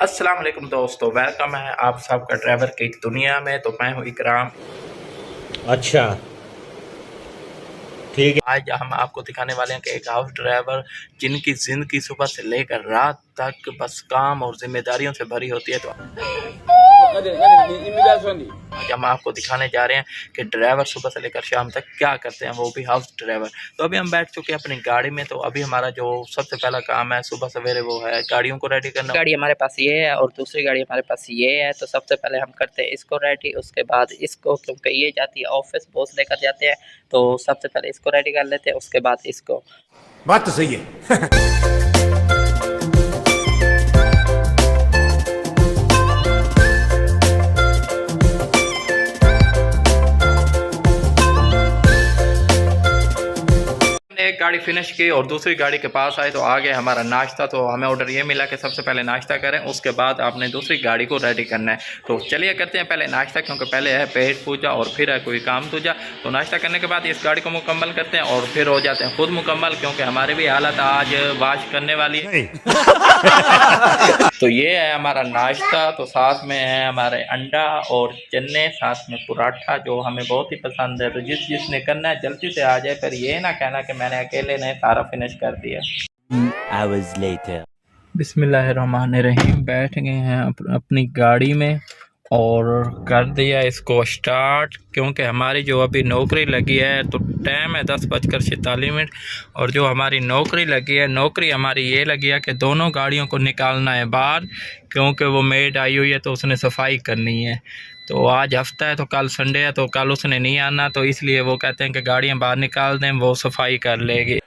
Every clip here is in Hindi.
अस्सलाम वालेकुम दोस्तों, वेलकम है आप सबका ड्राइवर की दुनिया में। तो मैं हूँ इकराम। अच्छा, ठीक है। आज हम आपको दिखाने वाले हैं कि एक हाउस ड्राइवर जिनकी ज़िंदगी सुबह से लेकर रात तक बस काम और जिम्मेदारियों से भरी होती है। तो आज हम आपको दिखाने जा रहे हैं कि ड्राइवर सुबह से लेकर शाम तक क्या करते हैं, वो भी हाउस ड्राइवर। तो अभी हम बैठ चुके हैं अपनी गाड़ी में। तो अभी हमारा जो सबसे पहला काम है सुबह सवेरे वो है गाड़ियों को रेडी करना। गाड़ी हमारे पास ये है और दूसरी गाड़ी हमारे पास ये है। तो सबसे पहले हम करते हैं इसको रेडी, उसके बाद इसको, क्योंकि ये जाती है ऑफिस, बॉस लेकर जाते हैं। तो सबसे पहले इसको रेडी कर लेते हैं, उसके बाद इसको। बात तो सही है। एक गाड़ी फिनिश की और दूसरी गाड़ी के पास आए तो आ गया हमारा नाश्ता। तो हमें ऑर्डर ये मिला कि सबसे पहले नाश्ता करें, उसके बाद आपने दूसरी गाड़ी को रेडी करना है। तो चलिए करते हैं पहले नाश्ता, क्योंकि पहले है पेट पूजा और फिर है कोई काम दूजा। तो नाश्ता करने के बाद इस गाड़ी को मुकम्मल करते हैं और फिर हो जाते हैं खुद मुकम्मल, क्योंकि हमारी भी हालत आज वाश करने वाली है। तो ये है हमारा नाश्ता। तो साथ में है हमारे अंडा और चने, साथ में पराठा जो हमें बहुत ही पसंद है। तो जिसने करना है जल्दी से आ जाए, फिर ये ना कहना कि मैंने अकेले ने सारा फिनिश कर दिया। बिस्मिल्लाहिर्रहमानिर्रहीम। बैठ गए हैं अपनी गाड़ी में और कर दिया इसको स्टार्ट, क्योंकि हमारी जो अभी नौकरी लगी है तो टाइम है 10:46। और जो हमारी नौकरी लगी है, नौकरी हमारी ये लगी है कि दोनों गाड़ियों को निकालना है बाहर, क्योंकि वो मेड आई हुई है तो उसने सफाई करनी है। तो आज हफ्ता है तो कल संडे है, तो कल उसने नहीं आना, तो इसलिए वो कहते हैं कि गाड़ियाँ बाहर निकाल दें, वो सफाई कर लेगी।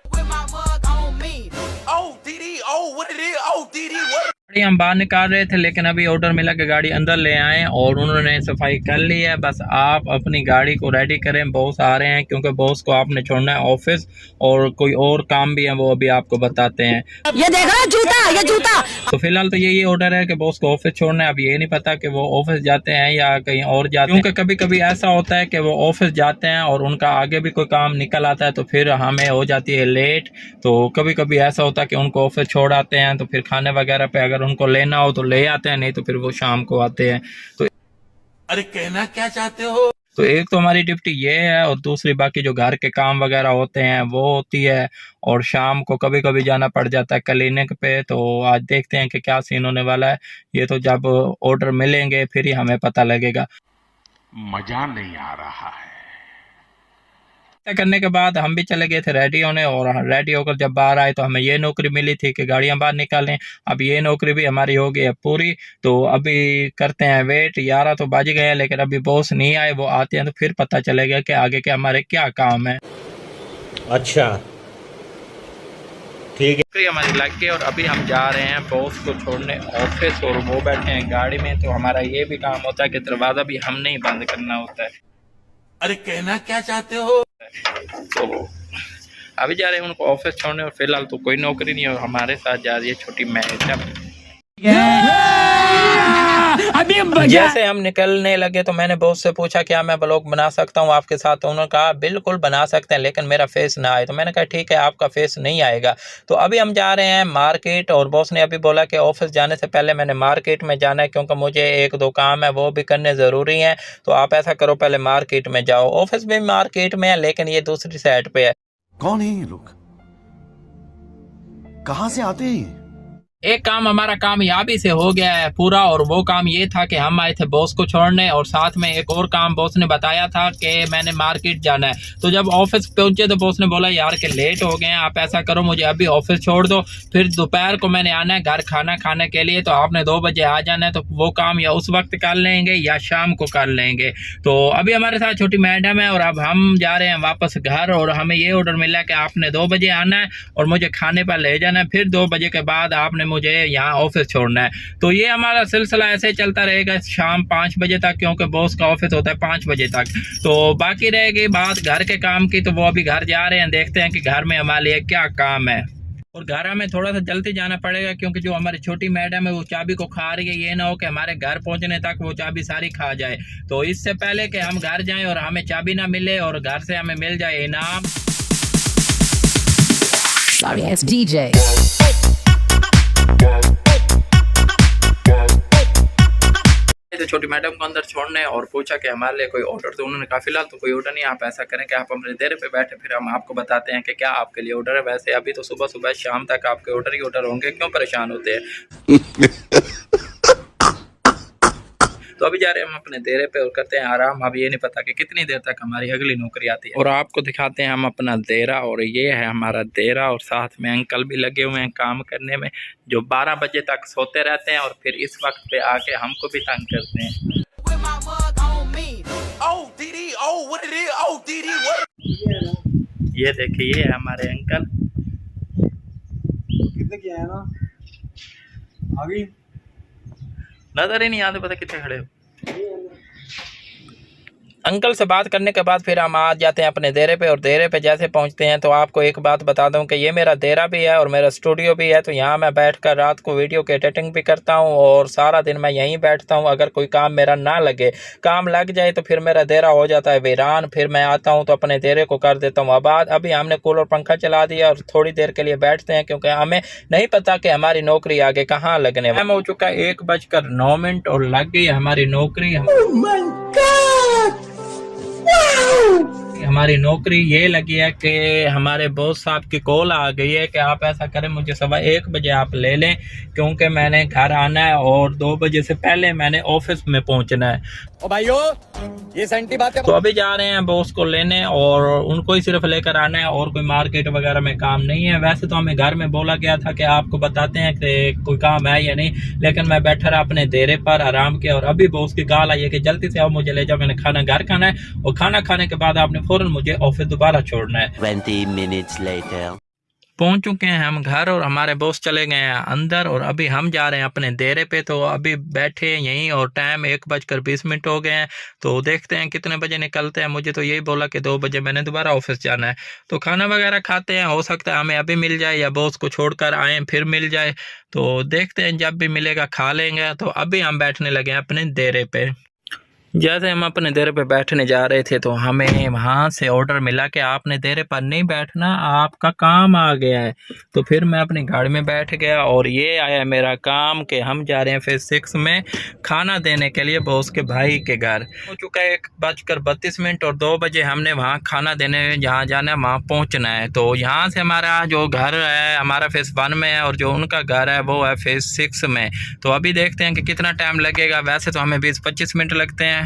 गाड़ी हम बाहर निकाल रहे थे, लेकिन अभी ऑर्डर मिला कि गाड़ी अंदर ले आएँ और उन्होंने सफाई कर ली है। बस आप अपनी गाड़ी को रेडी करें, बॉस आ रहे हैं, क्योंकि बॉस को आपने छोड़ना है ऑफिस और कोई और काम भी है, वो अभी आपको बताते हैं। ये देखो जूता, ये जूता। तो फिलहाल तो यही ऑर्डर है कि बॉस को ऑफिस छोड़ना है। अब ये नहीं पता कि वो ऑफिस जाते हैं या कहीं और जाते हैं, क्योंकि कभी कभी ऐसा होता है कि वो ऑफिस जाते हैं और उनका आगे भी कोई काम निकल आता है, तो फिर हमें हो जाती है लेट। तो कभी कभी ऐसा होता है कि उनको ऑफिस छोड़ आते हैं, तो फिर खाने वगैरह पे अगर उनको लेना हो तो ले आते हैं, नहीं तो फिर वो शाम को आते हैं। तो अरे कहना क्या चाहते हो? तो एक तो हमारी ड्यूटी ये है और दूसरी बाकी जो घर के काम वगैरह होते हैं वो होती है। और शाम को कभी कभी जाना पड़ जाता है क्लिनिक पे। तो आज देखते हैं कि क्या सीन होने वाला है। ये तो जब ऑर्डर मिलेंगे फिर ही हमें पता लगेगा। मजा नहीं आ रहा है। करने के बाद हम भी चले गए थे रेडी होने, और रेडी होकर जब बाहर आए तो हमें ये नौकरी मिली थी कि गाड़ियां बाहर निकालें। अब ये नौकरी भी हमारी हो गई है पूरी। तो अभी करते हैं वेट। 11 तो बज गए हैं, लेकिन अभी बॉस नहीं आए, वो आते हैं तो फिर पता चलेगा कि आगे के हमारे क्या काम है। अच्छा, ठीक है। नौकरी हमारी लग गई और अभी हम जा रहे हैं बॉस को छोड़ने ऑफिस, और वो बैठे हैं गाड़ी में। तो हमारा ये भी काम होता है कि दरवाज़ा भी हमने ही बंद करना होता है। अरे कहना क्या चाहते हो? तो अभी जा रहे हैं उनको ऑफिस छोड़ने, और फिलहाल तो कोई नौकरी नहीं है, और हमारे साथ जा रही है छोटी मैडम। जैसे हम निकलने लगे तो मैंने बॉस से पूछा क्या मैं ब्लॉग बना सकता हूँ आपके साथ। तो उन्होंने कहा बिल्कुल बना सकते हैं, लेकिन मेरा फेस ना आए। तो मैंने कहा ठीक है, आपका फेस नहीं आएगा। तो अभी हम जा रहे हैं मार्केट, और बॉस ने अभी बोला कि ऑफिस जाने से पहले मैंने मार्केट में जाना है, क्योंकि मुझे 1-2 काम है वो भी करने ज़रूरी हैं। तो आप ऐसा करो, पहले मार्केट में जाओ। ऑफिस भी मार्केट में है, लेकिन ये दूसरी साइड पे है। कौन है ये लोग? कहां से आते हैं? एक काम हमारा कामयाबी से हो गया है पूरा, और वो काम ये था कि हम आए थे बॉस को छोड़ने, और साथ में एक और काम बॉस ने बताया था कि मैंने मार्केट जाना है। तो जब ऑफिस पहुंचे तो बॉस ने बोला यार कि लेट हो गए हैं, आप ऐसा करो मुझे अभी ऑफिस छोड़ दो, फिर दोपहर को मैंने आना है घर खाना खाने के लिए, तो आपने 2 बजे आ जाना है। तो वो काम या उस वक्त कर लेंगे या शाम को कर लेंगे। तो अभी हमारे साथ छोटी मैडम है और अब हम जा रहे हैं वापस घर, और हमें ये ऑर्डर मिला कि आपने 2 बजे आना है और मुझे खाने पर ले जाना है, फिर 2 बजे के बाद आपने मुझे यहाँ ऑफिस छोड़ना है। तो ये हमारा सिलसिला ऐसे चलता रहेगा शाम 5 बजे तक, क्योंकि बॉस का ऑफिस होता है 5 बजे तक। तो बाकी रहेगी बात घर के काम की, तो वो अभी घर जा रहे हैं, देखते हैं कि घर में हमारे लिए क्या काम है। और घर हमें थोड़ा सा जल्दी जाना पड़ेगा, क्योंकि जो हमारी छोटी मैडम है वो चाबी को खा रही है। ये ना हो कि हमारे घर पहुंचने तक वो चाबी सारी खा जाए। तो इससे पहले कि हम घर जाएं और हमें चाबी ना मिले और घर से हमें मिल जाए इनाम। Sorry, it's DJ. छोटी मैडम को अंदर छोड़ने और पूछा कि हमारे लिए कोई ऑर्डर, तो उन्होंने कहा फिलहाल तो कोई ऑर्डर नहीं, आप ऐसा करें कि आप अपने देरे पे बैठे, फिर हम आपको बताते हैं कि क्या आपके लिए ऑर्डर है। वैसे अभी तो सुबह सुबह शाम तक आपके ऑर्डर ही ऑर्डर होंगे, क्यों परेशान होते हैं। तो अभी जा रहे हैं हम अपने देरे पे और करते हैं आराम। अब ये नहीं पता कि कितनी देर तक हमारी अगली नौकरी आती है। और आपको दिखाते हैं हम अपना देरा, और ये है हमारा देरा, और साथ में अंकल भी लगे हुए हैं काम करने में, जो 12 बजे तक सोते रहते हैं और फिर इस वक्त पे आके हमको भी तंग करते हैं। ये देखिए, ये है हमारे अंकल। कितने किया है ना अभी नजर ही नहीं आते, पता कितने खड़े हो। अंकल से बात करने के बाद फिर हम आ जाते हैं अपने देरे पे, और देरे पे जैसे पहुंचते हैं तो आपको एक बात बता दूं कि ये मेरा देरा भी है और मेरा स्टूडियो भी है। तो यहाँ मैं बैठकर रात को वीडियो की एडिटिंग भी करता हूँ और सारा दिन मैं यहीं बैठता हूँ। अगर कोई काम मेरा ना लगे, काम लग जाए तो फिर मेरा देरा हो जाता है वीरान। फिर मैं आता हूँ तो अपने देरे को कर देता हूँ आबाद। अभी हमने कूलर पंखा चला दिया और थोड़ी देर के लिए बैठते हैं, क्योंकि हमें नहीं पता कि हमारी नौकरी आगे कहाँ लगने वाली। हो चुका 1:09 और लग गई हमारी नौकरी। हमारी नौकरी ये लगी है कि हमारे बॉस साहब की कॉल आ गई है कि आप ऐसा करें, मुझे 1:15 बजे आप ले लें, क्योंकि मैंने घर आना है और 2 बजे से पहले मैंने ऑफिस में पहुंचना है। ओ भाइयों, ये सेंटी बात है। तो अभी जा रहे हैं बॉस को लेने, और उनको ही सिर्फ लेकर आना है, और कोई मार्केट वगैरह में काम नहीं है। वैसे तो हमें घर में बोला गया था कि आपको बताते हैं कि कोई काम है या नहीं, लेकिन मैं बैठा रहा अपने देरे पर आराम किया, और अभी बॉस की कॉल आई है कि जल्दी से आओ, मुझे ले जाओ, मैंने खाना घर खाना है, और खाना खाने के बाद आपने फौरन मुझे ऑफिस दोबारा छोड़ना है। 20 minutes later. पहुंच चुके हैं हम घर, और हमारे बॉस चले गए हैं अंदर, और अभी हम जा रहे हैं अपने देरे पे। तो अभी बैठे यहीं और टाइम 1:20 हो गए हैं। तो देखते हैं कितने बजे निकलते हैं। मुझे तो यही बोला कि 2 बजे मैंने दोबारा ऑफिस जाना है। तो खाना वगैरह खाते हैं, हो सकता है हमें अभी मिल जाए या बॉस को छोड़कर आए फिर मिल जाए। तो देखते हैं, जब भी मिलेगा खा लेंगे। तो अभी हम बैठने लगे हैं अपने देरे पे। जैसे हम अपने देरे पे बैठने जा रहे थे तो हमें वहाँ से ऑर्डर मिला कि आपने देरे पर नहीं बैठना, आपका काम आ गया है। तो फिर मैं अपनी गाड़ी में बैठ गया, और ये आया मेरा काम कि हम जा रहे हैं फेज 6 में खाना देने के लिए बॉस के भाई के घर। हो चुका है 1:32 और 2 बजे हमने वहाँ खाना देने जहाँ जाना है वहाँ पहुँचना है। तो यहाँ से हमारा जो घर है हमारा फेज 1 में है, और जो उनका घर है वो है फेज 6 में। तो अभी देखते हैं कि कितना टाइम लगेगा। वैसे तो हमें 20-25 मिनट लगते हैं,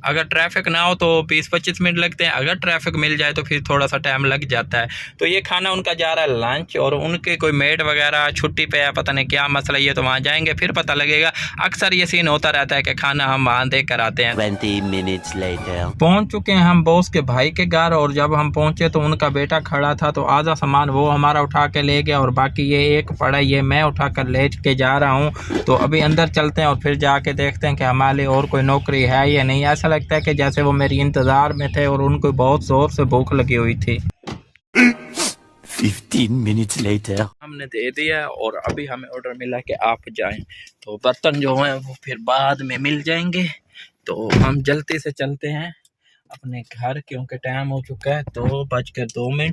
अगर ट्रैफिक ना हो तो 20-25 मिनट लगते हैं, अगर ट्रैफिक मिल जाए तो फिर थोड़ा सा टाइम लग जाता है। तो ये खाना उनका जा रहा है लंच, और उनके कोई मेड वगैरह छुट्टी पे है, पता नहीं क्या मसला, ये तो वहाँ जाएंगे फिर पता लगेगा। अक्सर ये सीन होता रहता है कि खाना हम वहाँ दे कर आते हैं। 20 minutes later. पहुँच चुके हैं हम बॉस के भाई के घर, और जब हम पहुँचे तो उनका बेटा खड़ा था, तो आधा सामान वो हमारा उठा के ले गया, और बाकी ये एक पड़ा ये मैं उठा कर ले के जा रहा हूँ। तो अभी अंदर चलते हैं और फिर जाके देखते हैं कि हमारे लिए और कोई नौकरी है या नहीं। ऐसा लगता है कि जैसे वो मेरी इंतजार में थे और उनको बहुत जोर से भूख लगी हुई थी। 15 minutes later. हमने दे दिया, और अभी हमें ऑर्डर मिला कि आप जाएं। तो बर्तन जो हैं वो फिर बाद में मिल जाएंगे। तो हम जल्दी से चलते हैं अपने घर, क्योंकि टाइम हो चुका है 2:02,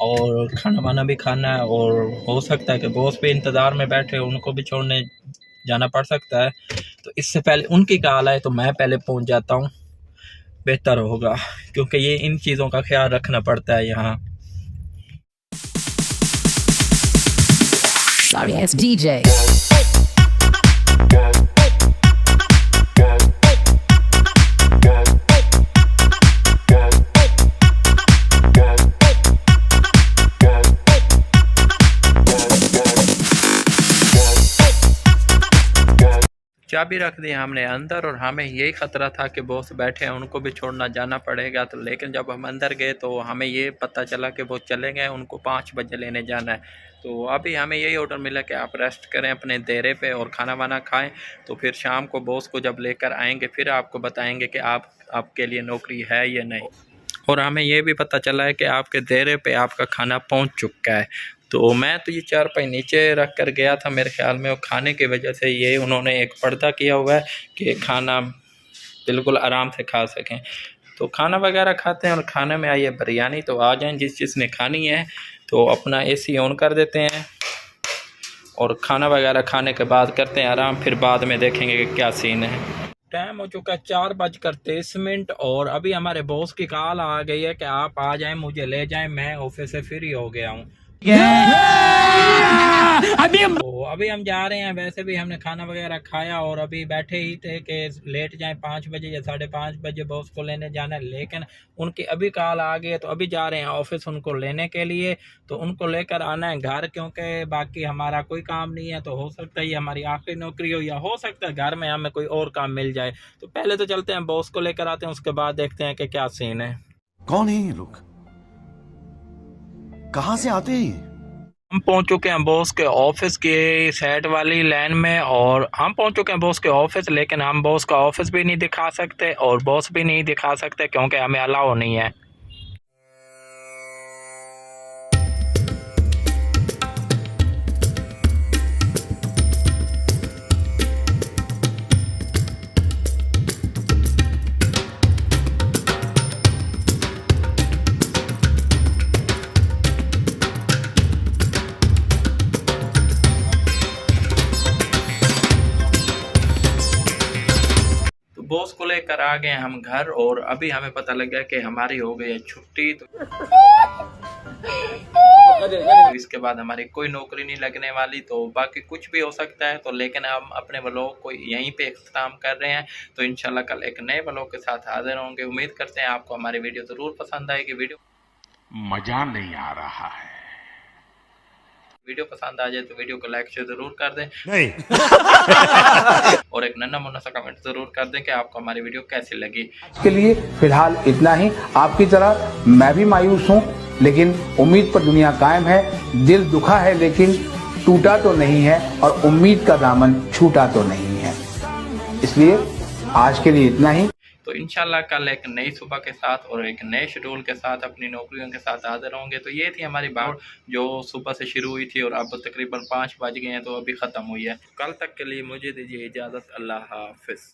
और खाना वाना भी खाना है, और हो सकता है कि बॉस भी इंतज़ार में बैठे, उनको भी छोड़ने जाना पड़ सकता है। तो इससे पहले उनकी कॉल आए तो मैं पहले पहुंच जाता हूं, बेहतर होगा, क्योंकि ये इन चीज़ों का ख्याल रखना पड़ता है यहाँ। Sorry ass DJ. चाबी रख दी हमने अंदर, और हमें यही ख़तरा था कि बॉस बैठे हैं, उनको भी छोड़ना जाना पड़ेगा। तो लेकिन जब हम अंदर गए तो हमें ये पता चला कि वो चले गए, उनको 5 बजे लेने जाना है। तो अभी हमें यही ऑर्डर मिला कि आप रेस्ट करें अपने देरे पे और खाना वाना खाएं। तो फिर शाम को बॉस को जब लेकर आएंगे फिर आपको बताएंगे कि आपके लिए नौकरी है या नहीं। और हमें ये भी पता चला है कि आपके देरे पे आपका खाना पहुँच चुका है। तो मैं तो ये 4 पाई नीचे रख कर गया था मेरे ख्याल में, और खाने की वजह से ये उन्होंने एक पर्दा किया हुआ है कि खाना बिल्कुल आराम से खा सकें। तो खाना वगैरह खाते हैं, और खाने में आई है बिरयानी। तो आ जाएं जिसने खानी है, तो अपना AC ऑन कर देते हैं, और खाना वगैरह खाने के बाद करते हैं आराम, फिर बाद में देखेंगे कि क्या सीन है। टाइम हो चुका है 4:30 और अभी हमारे बॉस की कॉल आ गई है कि आप आ जाएं, मुझे ले जाएं, मैं ऑफिस से फ्री हो गया हूँ। तो अभी हम जा रहे हैं। वैसे भी हमने खाना वगैरह खाया और अभी बैठे ही थे कि लेट जाएं, 5 बजे या 5:30 बजे बॉस को लेने जाना है, लेकिन उनकी अभी कॉल आ गई है तो अभी जा रहे हैं ऑफिस उनको लेने के लिए। तो उनको लेकर आना है घर, क्योंकि बाकी हमारा कोई काम नहीं है। तो हो सकता है ये हमारी आखिरी नौकरी हो, या हो सकता है घर में हमें कोई और काम मिल जाए। तो पहले तो चलते हैं बॉस को लेकर आते हैं, उसके बाद देखते हैं कि क्या सीन है। कौन है ये लोग? कहां से आते हैं ये? हम पहुंच चुके हैं बॉस के ऑफिस के साइड वाली लाइन में, और हम पहुंच चुके हैं बॉस के ऑफिस, लेकिन हम बॉस का ऑफिस भी नहीं दिखा सकते और बॉस भी नहीं दिखा सकते क्योंकि हमें अलाउ नहीं है। बॉस को लेकर आ गए हम घर, और अभी हमें पता लग गया कि हमारी हो गई है छुट्टी। तो इसके बाद हमारी कोई नौकरी नहीं लगने वाली। तो बाकी कुछ भी हो सकता है, तो लेकिन हम अपने व्लॉग को यहीं पे इख्तिताम कर रहे हैं। तो इंशाल्लाह कल एक नए व्लॉग के साथ हाजिर होंगे। उम्मीद करते हैं आपको हमारी वीडियो ज़रूर पसंद आएगी। मजा नहीं आ रहा है। वीडियो पसंद आ जाए तो वीडियो को लाइक शेयर जरूर कर दें, नहीं। और एक नन्हा मुन्ना सा कमेंट जरूर कर दें कि आपको हमारी वीडियो कैसी लगी। के लिए फिलहाल इतना ही। आपकी तरह मैं भी मायूस हूँ, लेकिन उम्मीद पर दुनिया कायम है। दिल दुखा है लेकिन टूटा तो नहीं है, और उम्मीद का दामन छूटा तो नहीं है। इसलिए आज के लिए इतना ही। तो इंशाल्लाह कल एक नई सुबह के साथ और एक नए शेड्यूल के साथ अपनी नौकरियों के साथ हाजिर होंगे। तो ये थी हमारी बात जो सुबह से शुरू हुई थी और अब तकरीबन 5 बज गए हैं, तो अभी ख़त्म हुई है। कल तक के लिए मुझे दीजिए इजाज़त। अल्लाह हाफिज़।